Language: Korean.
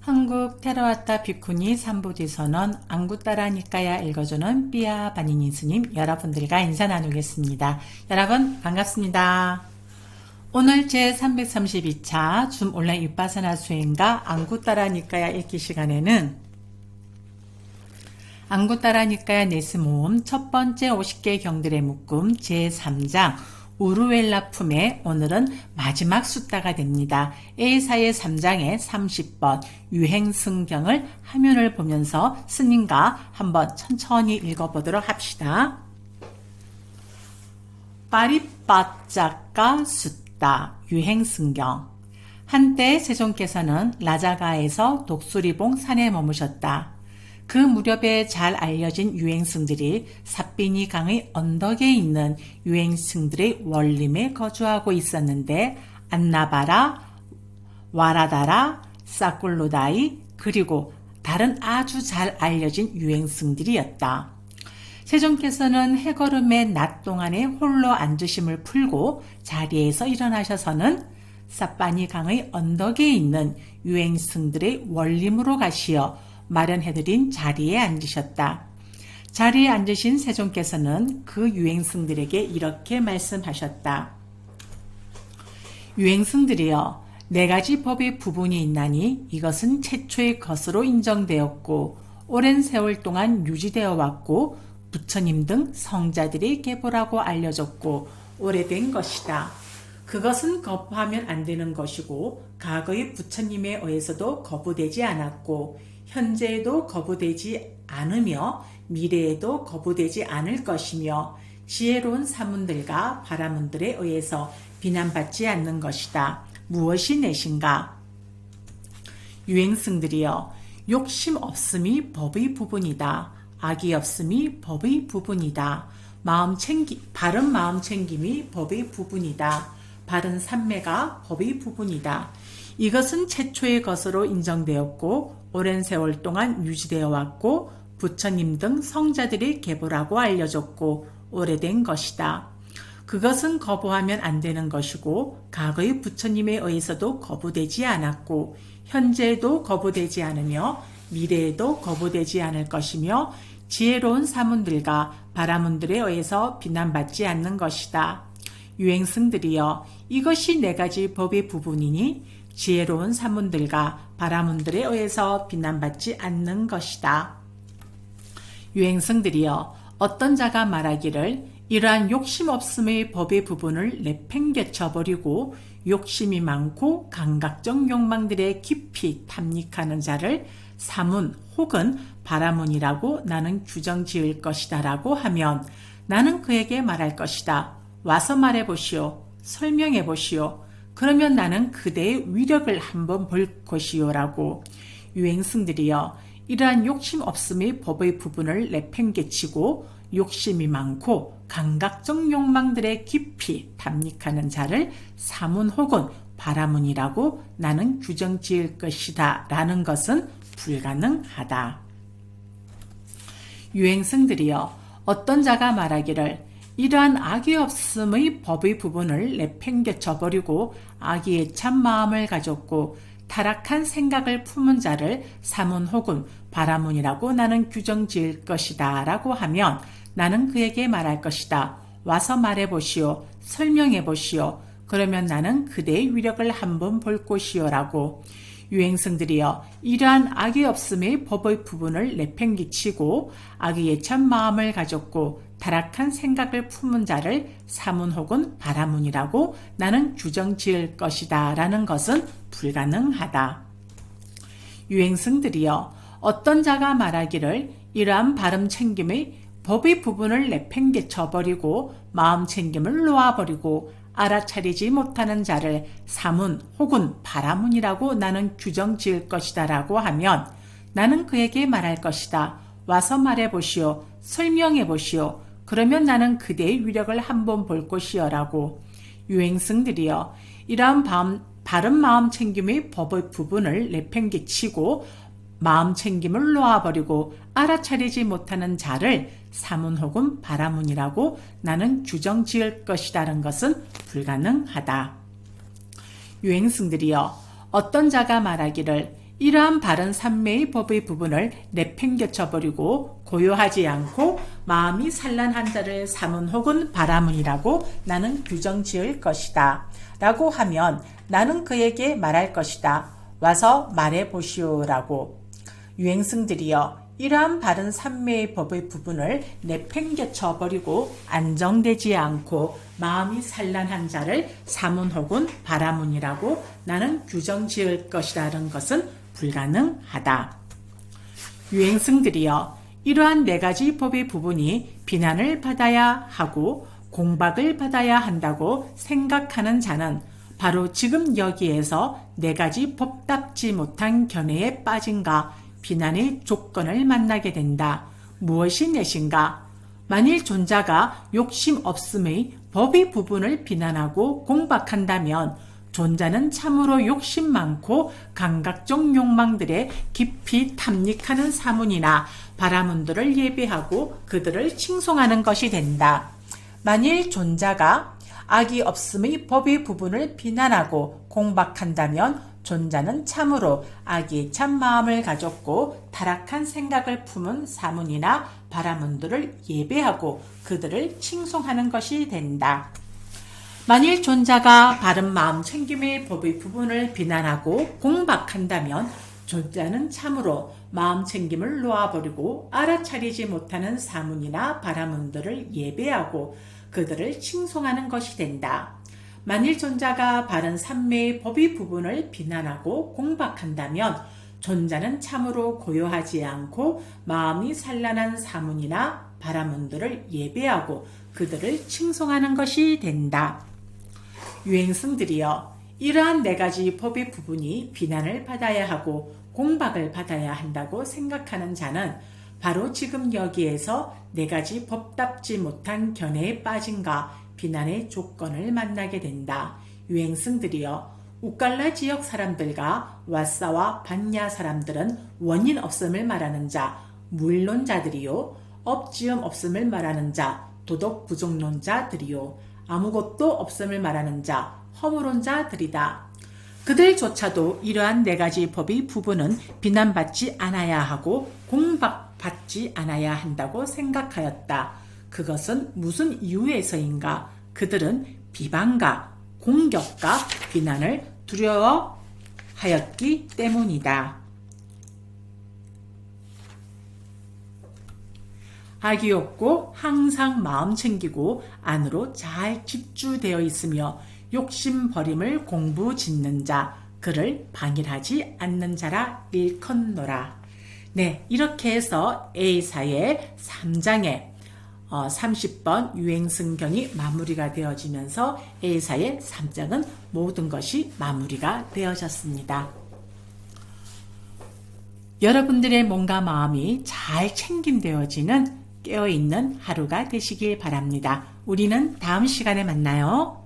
한국 테라와타 비쿠니 삼보디선언 안구따라니까야 읽어주는 삐아 바니니 스님 여러분들과 인사 나누겠습니다. 여러분 반갑습니다. 오늘 제332차 줌 온라인 윗바사나 수행가 안구따라니까야 읽기 시간에는 안구따라니까야 네스모음 첫 번째 50개 경들의 묶음 제3장 우루웰라 품의 오늘은 마지막 숫자가 됩니다. A사의 3장의 30번 유행승경을 화면을 보면서 스님과 한번 천천히 읽어보도록 합시다. 빠리빠짝가 숫자 유행승경. 한때 세종께서는 라자가에서 독수리봉 산에 머무셨다. 그 무렵에 잘 알려진 유행승들이 삿비니 강의 언덕에 있는 유행승들의 원림에 거주하고 있었는데 안나바라, 와라다라, 사꿀로다이 그리고 다른 아주 잘 알려진 유행승들이었다. 세종께서는 해걸음의 낮 동안에 홀로 앉으심을 풀고 자리에서 일어나셔서는 삿바니 강의 언덕에 있는 유행승들의 원림으로 가시어 마련해드린 자리에 앉으셨다. 자리에 앉으신 세종께서는 그 유행승들에게 이렇게 말씀하셨다. 유행승들이여, 4가지 법의 부분이 있나니 이것은 최초의 것으로 인정되었고 오랜 세월 동안 유지되어 왔고 부처님 등 성자들이 계보라고 알려졌고 오래된 것이다. 그것은 거부하면 안 되는 것이고 과거의 부처님에 의해서도 거부되지 않았고 현재에도 거부되지 않으며 미래에도 거부되지 않을 것이며 지혜로운 사문들과 바라문들에 의해서 비난받지 않는 것이다. 무엇이 넷인가? 유행승들이여, 욕심 없음이 법의 부분이다. 악이 없음이 법의 부분이다. 바른 마음 챙김이 법의 부분이다. 바른 삼매가 법의 부분이다. 이것은 최초의 것으로 인정되었고 오랜 세월 동안 유지되어 왔고 부처님 등 성자들이 계보라고 알려졌고 오래된 것이다. 그것은 거부하면 안 되는 것이고 과거의 부처님에 의해서도 거부되지 않았고 현재에도 거부되지 않으며 미래에도 거부되지 않을 것이며 지혜로운 사문들과 바라문들에 의해서 비난받지 않는 것이다. 유행승들이여, 이것이 4가지 법의 부분이니 지혜로운 사문들과 바라문들에 의해서 비난받지 않는 것이다. 유행승들이여, 어떤 자가 말하기를 이러한 욕심 없음의 법의 부분을 내팽개쳐버리고 욕심이 많고 감각적 욕망들에 깊이 탐닉하는 자를 사문 혹은 바라문이라고 나는 규정 지을 것이다 라고 하면 나는 그에게 말할 것이다. 와서 말해보시오. 설명해보시오. 그러면 나는 그대의 위력을 한번 볼 것이요 라고. 유행승들이여, 이러한 욕심 없음의 법의 부분을 내팽개치고 욕심이 많고 감각적 욕망들에 깊이 탐닉하는 자를 사문 혹은 바라문이라고 나는 규정 지을 것이다 라는 것은 불가능하다. 유행승들이여, 어떤 자가 말하기를 이러한 악이 없음의 법의 부분을 내팽개쳐버리고 악의에 참 마음을 가졌고 타락한 생각을 품은 자를 사문 혹은 바라문이라고 나는 규정 지을 것이다 라고 하면 나는 그에게 말할 것이다. 와서 말해보시오. 설명해보시오. 그러면 나는 그대의 위력을 한번 볼 것이요 라고. 유행승들이여, 이러한 악이 없음의 법의 부분을 내팽개치고 악의에 참 마음을 가졌고 타락한 생각을 품은 자를 사문 혹은 바라문이라고 나는 규정 지을 것이다 라는 것은 불가능하다. 유행승들이여, 어떤 자가 말하기를 이러한 발음 챙김의 법의 부분을 내팽개쳐버리고 마음 챙김을 놓아버리고 알아차리지 못하는 자를 사문 혹은 바라문이라고 나는 규정 지을 것이다 라고 하면 나는 그에게 말할 것이다. 와서 말해보시오. 설명해보시오. 그러면 나는 그대의 위력을 한번 볼 것이요 라고. 유행승들이여, 이러한 바른 마음 챙김의 법의 부분을 내팽개치고 마음 챙김을 놓아버리고 알아차리지 못하는 자를 사문 혹은 바라문이라고 나는 규정 지을 것이라는 것은 불가능하다. 유행승들이여, 어떤 자가 말하기를 이러한 바른 삼매의 법의 부분을 내팽개쳐버리고 고요하지 않고 마음이 산란한 자를 사문 혹은 바라문이라고 나는 규정 지을 것이다. 라고 하면 나는 그에게 말할 것이다. 와서 말해 보시오라고. 유행승들이여, 이러한 바른 삼매의 법의 부분을 내팽개쳐 버리고 안정되지 않고 마음이 산란한 자를 사문 혹은 바라문이라고 나는 규정 지을 것이라는 것은 불가능하다. 유행승들이여, 이러한 네 가지 법의 부분이 비난을 받아야 하고 공박을 받아야 한다고 생각하는 자는 바로 지금 여기에서 네 가지 법답지 못한 견해에 빠진가 비난의 조건을 만나게 된다. 무엇이 넷인가? 만일 존자가 욕심 없음의 법의 부분을 비난하고 공박한다면 존자는 참으로 욕심 많고 감각적 욕망들에 깊이 탐닉하는 사문이나 바라문들을 예배하고 그들을 칭송하는 것이 된다. 만일 존자가 악이 없음의 법의 부분을 비난하고 공박한다면 존자는 참으로 악이 참 마음을 가졌고 타락한 생각을 품은 사문이나 바라문들을 예배하고 그들을 칭송하는 것이 된다. 만일 존자가 바른 마음 챙김의 법의 부분을 비난하고 공박한다면 존자는 참으로 마음 챙김을 놓아버리고 알아차리지 못하는 사문이나 바라문들을 예배하고 그들을 칭송하는 것이 된다. 만일 존자가 바른 삼매의 법의 부분을 비난하고 공박한다면 존자는 참으로 고요하지 않고 마음이 산란한 사문이나 바라문들을 예배하고 그들을 칭송하는 것이 된다. 유행승들이여, 이러한 네 가지 법의 부분이 비난을 받아야 하고 공박을 받아야 한다고 생각하는 자는 바로 지금 여기에서 네 가지 법답지 못한 견해에 빠진가 비난의 조건을 만나게 된다. 유행승들이여, 우깔라 지역 사람들과 왓사와 반야 사람들은 원인 없음을 말하는 자, 무일론자들이요, 업지음 없음을 말하는 자, 도덕 부족론자들이요, 아무것도 없음을 말하는 자, 허물론자들이다. 그들조차도 이러한 네 가지 법의 부분은 비난받지 않아야 하고 공박받지 않아야 한다고 생각하였다. 그것은 무슨 이유에서인가? 그들은 비방과 공격과 비난을 두려워하였기 때문이다. 악이 없고 항상 마음 챙기고 안으로 잘 집주되어 있으며 욕심 버림을 공부 짓는 자, 그를 방일하지 않는 자라 일컫노라. 네, 이렇게 해서 A사의 3장의 30번 유행승경이 마무리가 되어지면서 A사의 3장은 모든 것이 마무리가 되어졌습니다. 여러분들의 몸과 마음이 잘 챙김되어지는 깨어있는 하루가 되시길 바랍니다. 우리는 다음 시간에 만나요.